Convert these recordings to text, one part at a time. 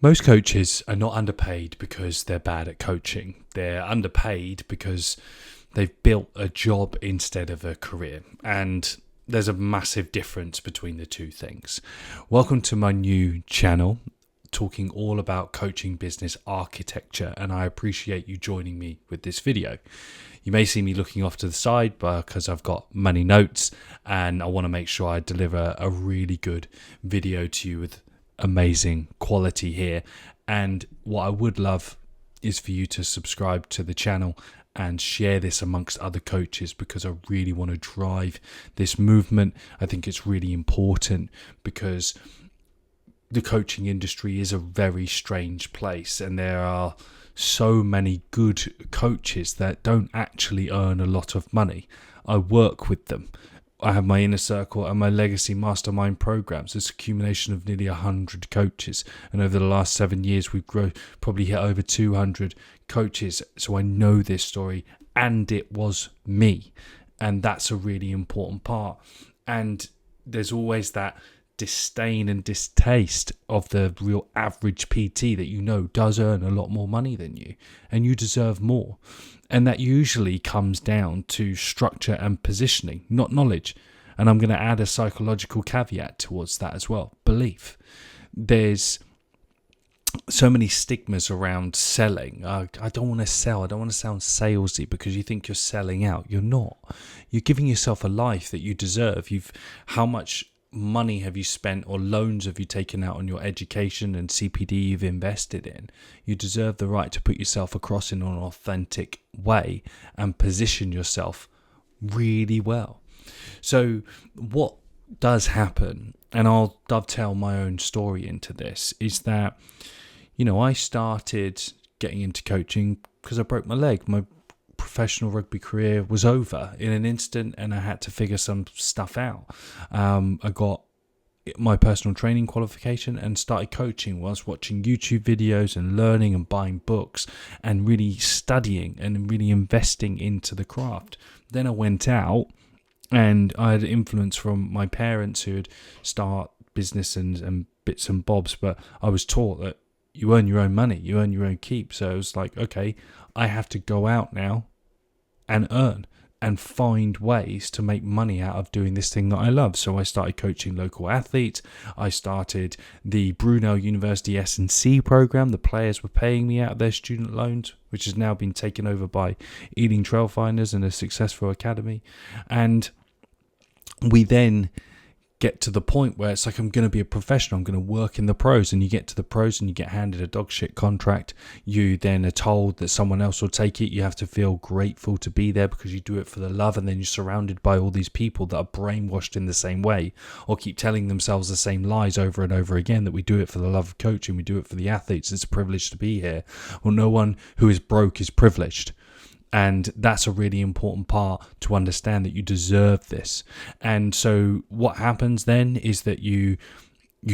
Most coaches are not underpaid because they're bad at coaching. They're underpaid because they've built a job instead of a career. And there's a massive difference between the two things. Welcome to my new channel, talking all about coaching business architecture, and I appreciate you joining me with this video. You may see me looking off to the side because I've got many notes and I want to make sure I deliver a really good video to you with amazing quality here. And what I would love is for you to subscribe to the channel and share this amongst other coaches, because I really want to drive this movement. I think it's really important because the coaching industry is a very strange place, and there are so many good coaches that don't actually earn a lot of money. I work with them. I have my inner circle and my legacy mastermind programs. It's an accumulation of nearly 100 coaches, and over the last 7 years we've probably hit over 200 coaches. So I know this story, and it was me, and that's a really important part. And there's always that disdain and distaste of the real average PT that does earn a lot more money than you, and you deserve more. And that usually comes down to structure and positioning, not knowledge. And I'm going to add a psychological caveat towards that as well: belief. There's so many stigmas around selling. I don't want to sell. I don't want to sound salesy, because you think you're selling out. You're not. You're giving yourself a life that you deserve. How much money have you spent, or loans have you taken out on your education and CPD you've invested in? You deserve the right to put yourself across in an authentic way and position yourself really well. So what does happen, and I'll dovetail my own story into this, is that I started getting into coaching because I broke my leg. My professional rugby career was over in an instant, and I had to figure some stuff out. I got my personal training qualification and started coaching whilst watching YouTube videos and learning and buying books and really studying and really investing into the craft. Then I went out, and I had influence from my parents who had started business and bits and bobs, but I was taught that you earn your own money, you earn your own keep. So it was like, okay, I have to go out now and earn and find ways to make money out of doing this thing that I love. So I started coaching local athletes. I started the Brunel University S&C program. The players were paying me out of their student loans, which has now been taken over by Ealing Trailfinders and a successful academy. And we then get to the point where it's like, I'm going to be a professional, I'm going to work in the pros. And you get to the pros and you get handed a dog shit contract. You then are told that someone else will take it. You have to feel grateful to be there because you do it for the love, and then you're surrounded by all these people that are brainwashed in the same way, or keep telling themselves the same lies over and over again, that we do it for the love of coaching, we do it for the athletes, it's a privilege to be here. Well, no one who is broke is privileged. And that's a really important part to understand, that you deserve this. And so what happens then is that you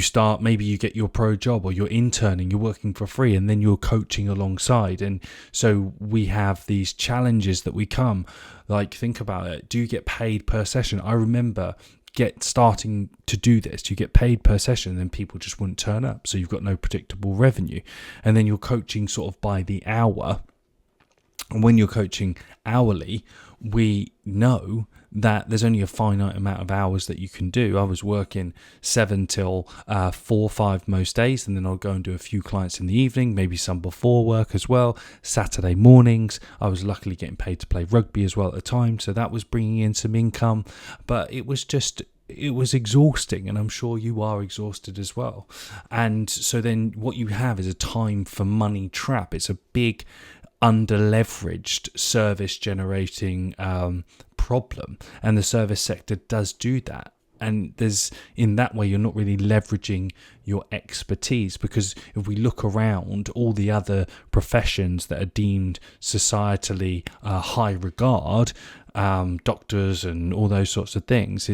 start, maybe you get your pro job, or you're interning, you're working for free, and then you're coaching alongside. And so we have these challenges that we come, like, think about it. Do you get paid per session? I remember starting to do this. You get paid per session, and then people just wouldn't turn up. So you've got no predictable revenue. And then you're coaching sort of by the hour. And when you're coaching hourly, we know that there's only a finite amount of hours that you can do. I was working 7 till 4 or 5 most days, and then I'll go and do a few clients in the evening, maybe some before work as well. Saturday mornings, I was luckily getting paid to play rugby as well at the time, so that was bringing in some income. But it was exhausting, and I'm sure you are exhausted as well. And so then what you have is a time for money trap. It's a big under-leveraged service generating problem, and the service sector does do that. And in that way, you're not really leveraging your expertise, because if we look around all the other professions that are deemed societally high regard, doctors and all those sorts of things,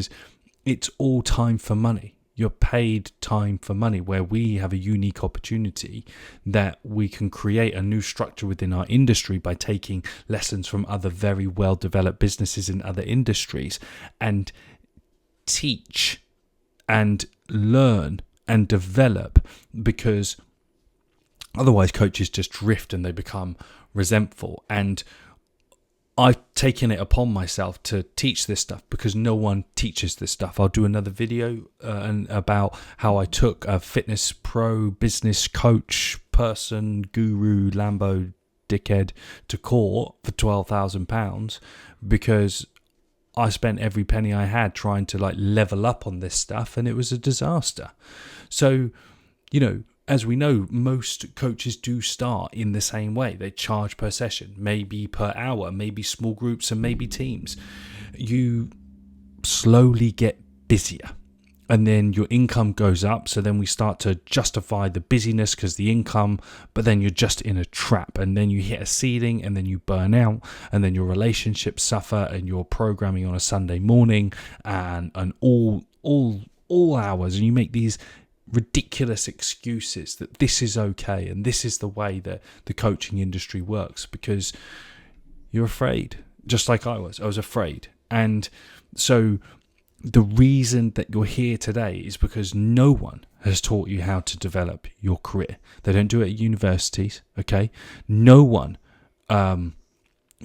it's all time for money. You're paid time for money, where we have a unique opportunity that we can create a new structure within our industry by taking lessons from other very well-developed businesses in other industries and teach and learn and develop, because Otherwise, coaches just drift and they become resentful. And I've taken it upon myself to teach this stuff because no one teaches this stuff. I'll do another video about how I took a fitness pro, business coach, person, guru, Lambo, dickhead to court for £12,000 because I spent every penny I had trying to like level up on this stuff, and it was a disaster. So, as we know, most coaches do start in the same way. They charge per session, maybe per hour, maybe small groups and maybe teams. You slowly get busier and then your income goes up. So then we start to justify the busyness because the income, but then you're just in a trap, and then you hit a ceiling and then you burn out, and then your relationships suffer, and you're programming on a Sunday morning and all hours, and you make these ridiculous excuses that this is okay and this is the way that the coaching industry works because you're afraid, just like I was afraid. And so the reason that you're here today is because no one has taught you how to develop your career. They don't do it at universities, okay? No one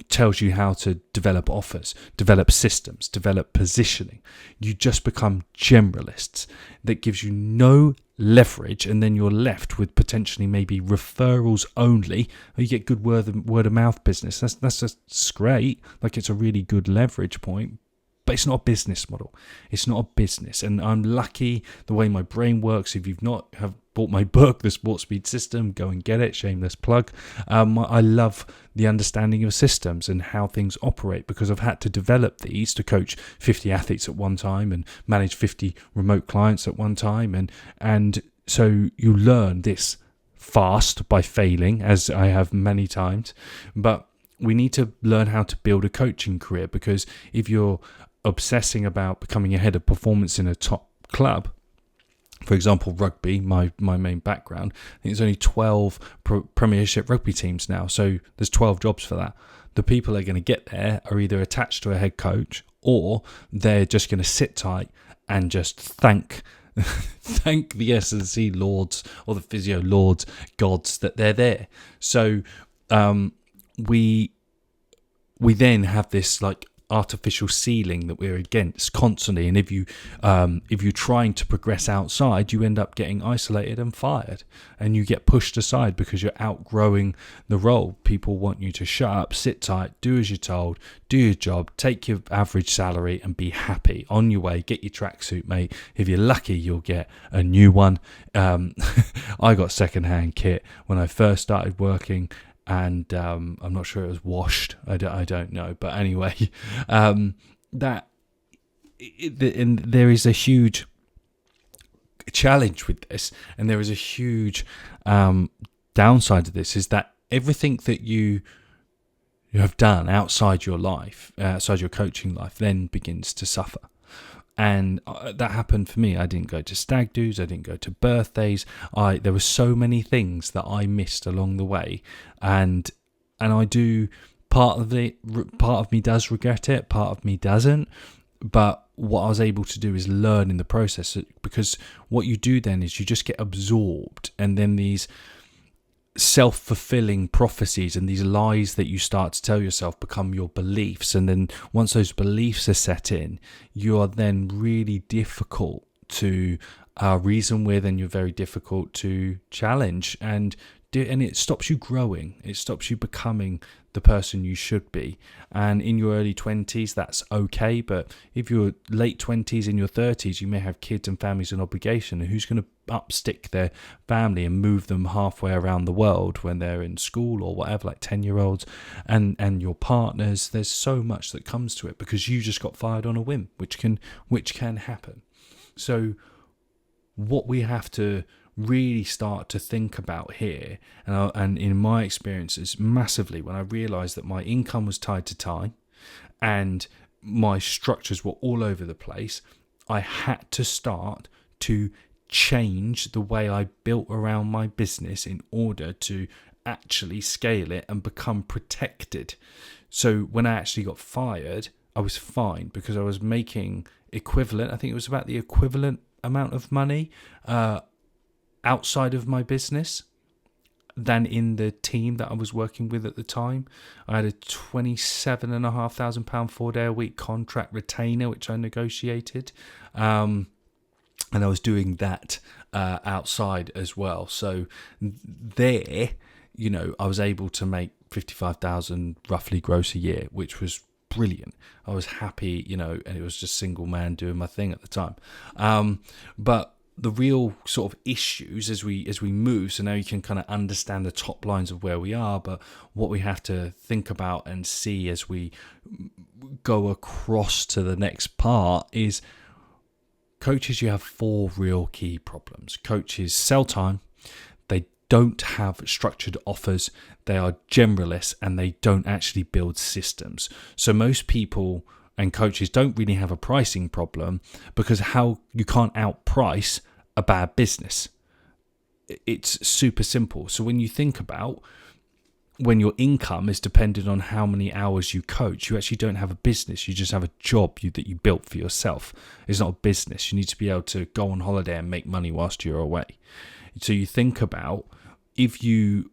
tells you how to develop offers, develop systems, develop positioning. You just become generalists. That gives you no leverage, and then you're left with potentially maybe referrals only, or you get good word of mouth business. That's just great. Like, it's a really good leverage point, but it's not a business model. It's not a business. And I'm lucky the way my brain works. If you've not have bought my book, The Sport Speed System, go and get it. Shameless plug. I love the understanding of systems and how things operate because I've had to develop these to coach 50 athletes at one time and manage 50 remote clients at one time. And so you learn this fast by failing, as I have many times. But we need to learn how to build a coaching career, because if you're obsessing about becoming a head of performance in a top club, for example, rugby, my main background, I think there's only 12 Premiership rugby teams now. So there's 12 jobs for that. The people that are going to get there are either attached to a head coach, or they're just going to sit tight and just thank the S&C lords or the physio lords, gods, that they're there. So we then have this like artificial ceiling that we're against constantly, and if you're trying to progress outside, you end up getting isolated and fired, and you get pushed aside because you're outgrowing the role. People want you to shut up, sit tight, do as you're told, do your job, take your average salary and be happy. On your way, get your tracksuit, mate. If you're lucky, you'll get a new one. I got secondhand kit when I first started working, and I'm not sure it was washed. I don't know. But anyway, and there is a huge challenge with this, and there is a huge downside to this, is that everything that you have done outside your life, outside your coaching life, then begins to suffer. And that happened for me. I didn't go to stag do's. I didn't go to birthdays. There were so many things that I missed along the way, and I do. Part of me does regret it. Part of me doesn't. But what I was able to do is learn in the process, because what you do then is you just get absorbed, and then these self-fulfilling prophecies and these lies that you start to tell yourself become your beliefs. And then once those beliefs are set in, you are then really difficult to reason with, and you're very difficult to challenge, and it stops you growing. It stops you becoming the person you should be. And in your early 20s, that's okay. But if you're late 20s, in your 30s, you may have kids and families and obligation. And who's going to upstick their family and move them halfway around the world when they're in school or whatever, like 10-year-olds, and your partners? There's so much that comes to it because you just got fired on a whim, which can happen. So what we have to really start to think about here, and in my experiences massively, when I realized that my income was tied to time and my structures were all over the place, I had to start to change the way I built around my business in order to actually scale it and become protected. So when I actually got fired, I was fine because I was making equivalent. I think it was about the equivalent amount of money outside of my business, than in the team that I was working with at the time. I had a £27,500 4-day-a-week contract retainer, which I negotiated. And I was doing that outside as well. So there, I was able to make 55,000 roughly gross a year, which was brilliant. I was happy, and it was just single man doing my thing at the time. But the real sort of issues as we move, so now you can kind of understand the top lines of where we are, but what we have to think about and see as we go across to the next part is coaches. You have 4 real key problems. Coaches sell time, they don't have structured offers, they are generalists, and they don't actually build systems. So most people and coaches don't really have a pricing problem, because how you can't outprice a bad business. It's super simple. So when you think about when your income is dependent on how many hours you coach, you actually don't have a business. You just have a job that you built for yourself. It's not a business. You need to be able to go on holiday and make money whilst you're away. So you think about, if you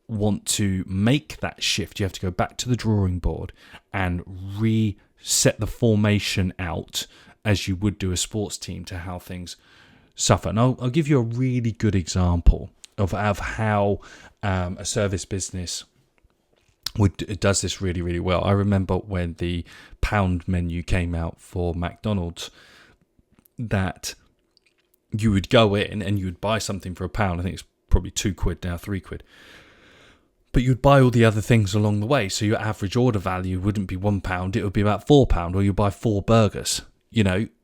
want to make that shift, you have to go back to the drawing board and reset the formation out as you would do a sports team to how things suffer. And I'll give you a really good example of how a service business does this really, really well. I remember when the pound menu came out for McDonald's, that you would go in and you would buy something for £1. I think it's probably £2 now, £3. But you'd buy all the other things along the way. So your average order value wouldn't be £1, it would be about £4, or you buy 4 burgers,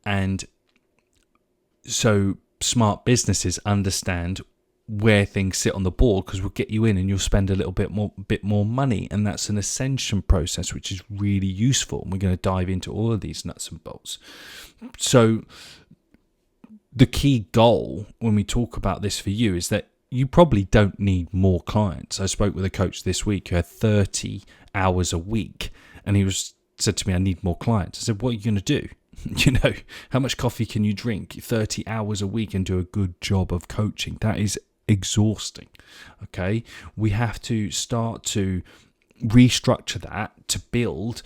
and so smart businesses understand where things sit on the board, because we'll get you in and you'll spend a little bit more money, and that's an ascension process, which is really useful. And we're going to dive into all of these nuts and bolts. So the key goal when we talk about this for you is that you probably don't need more clients. I spoke with a coach this week who had 30 hours a week, and he said to me, I need more clients. I said, what are you going to do? How much coffee can you drink 30 hours a week and do a good job of coaching? That is exhausting. Okay. We have to start to restructure that to build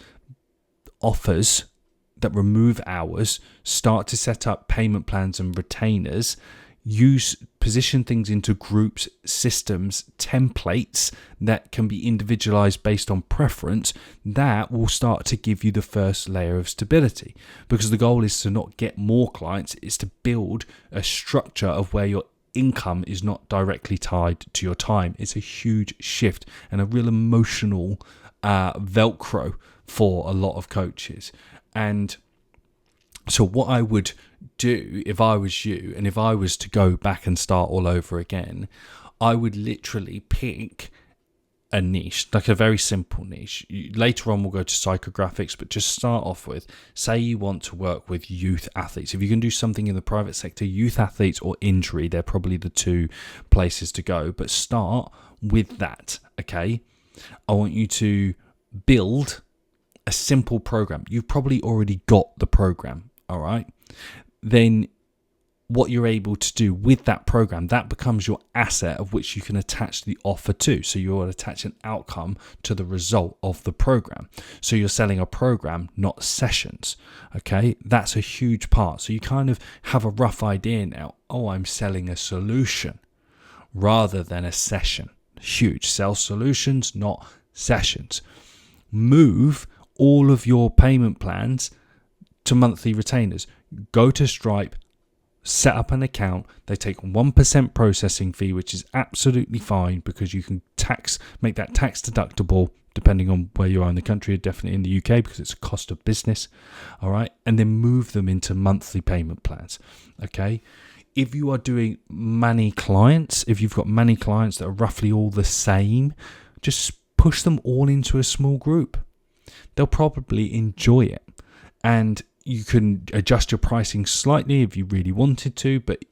offers that remove hours, start to set up payment plans and retainers, position things into groups, systems, templates that can be individualized based on preference. That will start to give you the first layer of stability, because the goal is to not get more clients, it's to build a structure of where your income is not directly tied to your time. It's a huge shift and a real emotional Velcro for a lot of coaches. And so what I would do if I was you, and if I was to go back and start all over again, I would literally pick a niche, like a very simple niche. Later on we'll go to psychographics, but just start off with, say you want to work with youth athletes. If you can do something in the private sector, youth athletes or injury, they're probably the 2 places to go, but start with that. Okay, I want you to build a simple program. You've probably already got the program. All right, then what you're able to do with that program, that becomes your asset of which you can attach the offer to. So you'll attach an outcome to the result of the program. So you're selling a program, not sessions. Okay, that's a huge part. So you kind of have a rough idea now. Oh, I'm selling a solution rather than a session. Huge. Sell solutions, not sessions. Move all of your payment plans to monthly retainers. Go to Stripe, set up an account. They take 1% processing fee, which is absolutely fine, because you can make that tax deductible depending on where you are in the country, definitely in the UK, because it's a cost of business. All right, and then move them into monthly payment plans. Okay, if you are doing many clients, if you've got many clients that are roughly all the same, just push them all into a small group. They'll probably enjoy it, and you can adjust your pricing slightly if you really wanted to. But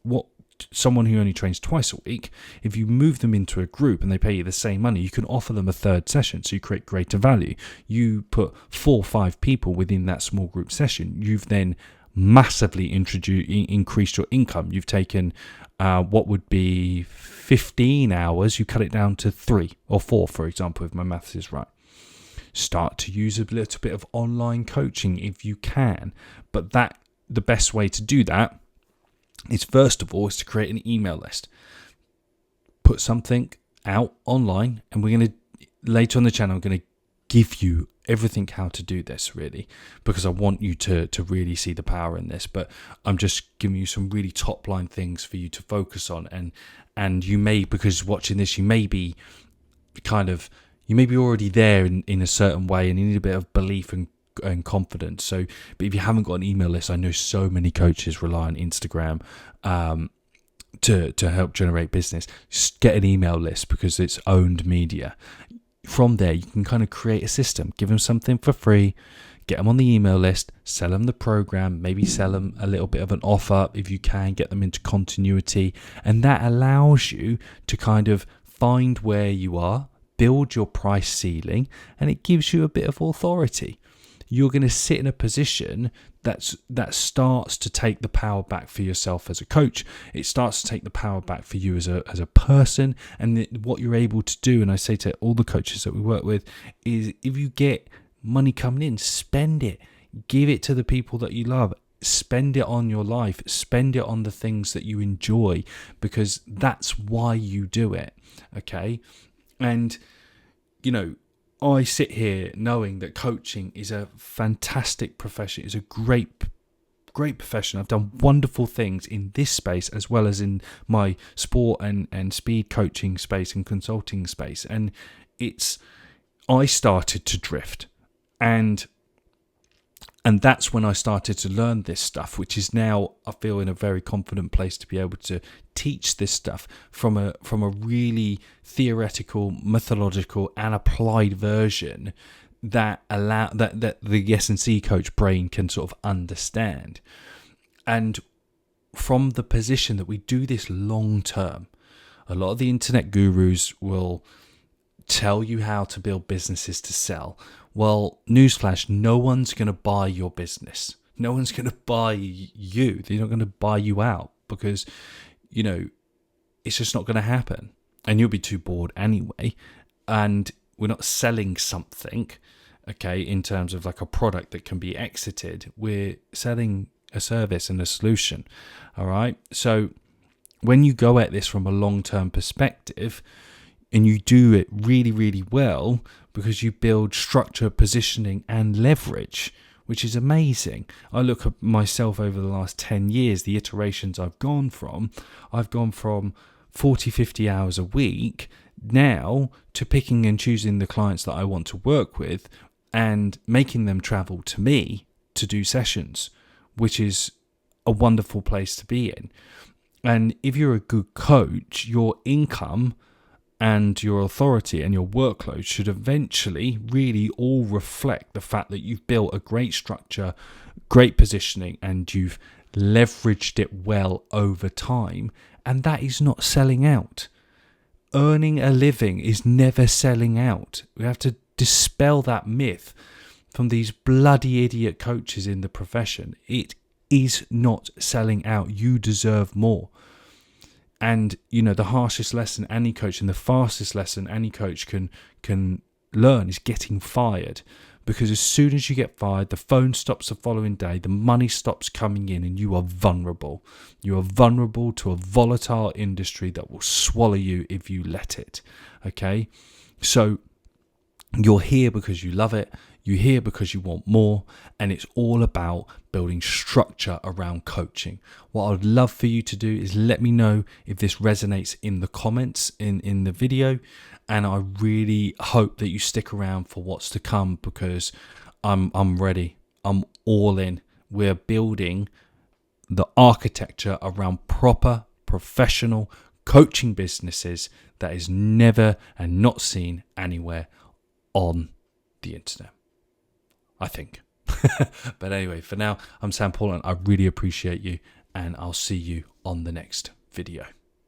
someone who only trains twice a week, if you move them into a group and they pay you the same money, you can offer them a third session, so you create greater value. You put 4 or 5 people within that small group session, you've then massively increased your income. You've taken what would be 15 hours, you cut it down to 3 or 4, for example, if my maths is right. Start to use a little bit of online coaching if you can. But the best way to do that is, first of all, is to create an email list. Put something out online, and we're going to, later on the channel, I'm going to give you everything how to do this, really, because I want you to really see the power in this. But I'm just giving you some really top line things for you to focus on, and you may, because watching this, you may be already there in a certain way, and you need a bit of belief and confidence. So, but if you haven't got an email list, I know so many coaches rely on Instagram to help generate business. Just get an email list, because it's owned media. From there, you can kind of create a system, give them something for free, get them on the email list, sell them the program, maybe sell them a little bit of an offer if you can, get them into continuity. And that allows you to kind of find where you are, build your price ceiling, and it gives you a bit of authority. You're going to sit in a position that starts to take the power back for yourself as a coach. It starts to take the power back for you as a person. And what you're able to do, and I say to all the coaches that we work with, is if you get money coming in, spend it. Give it to the people that you love. Spend it on your life. Spend it on the things that you enjoy, because that's why you do it. Okay? And, I sit here knowing that coaching is a fantastic profession. It's a great profession. I've done wonderful things in this space, as well as in my sport and speed coaching space and consulting space. And I started to drift, and that's when I started to learn this stuff, which is now, I feel, in a very confident place to be able to teach this stuff from a really theoretical, methodological, and applied version that the S&C coach brain can sort of understand. And from the position that we do this long term, a lot of the internet gurus will tell you how to build businesses to sell. Well, newsflash, no one's going to buy your business. No one's going to buy you. They're not going to buy you out, because, it's just not going to happen. And you'll be too bored anyway. And we're not selling something, okay, in terms of like a product that can be exited. We're selling a service and a solution, all right? So when you go at this from a long-term perspective, and you do it really, really well, because you build structure, positioning, and leverage, which is amazing. I look at myself over the last 10 years, the iterations I've gone from 40, 50 hours a week now to picking and choosing the clients that I want to work with and making them travel to me to do sessions, which is a wonderful place to be in. And if you're a good coach, your income and your authority and your workload should eventually really all reflect the fact that you've built a great structure, great positioning, and you've leveraged it well over time. And that is not selling out. Earning a living is never selling out. We have to dispel that myth from these bloody idiot coaches in the profession. It is not selling out. You deserve more. And, the harshest lesson any coach, and the fastest lesson any coach can learn, is getting fired. Because as soon as you get fired, the phone stops the following day, the money stops coming in, and you are vulnerable. You are vulnerable to a volatile industry that will swallow you if you let it. Okay? So you're here because you love it. You're here because you want more, and it's all about building structure around coaching. What I'd love for you to do is let me know if this resonates in the comments in the video, and I really hope that you stick around for what's to come, because I'm ready. I'm all in. We're building the architecture around proper professional coaching businesses that is never and not seen anywhere on the internet, I think. But anyway, for now, I'm Sam Paul, and I really appreciate you, and I'll see you on the next video.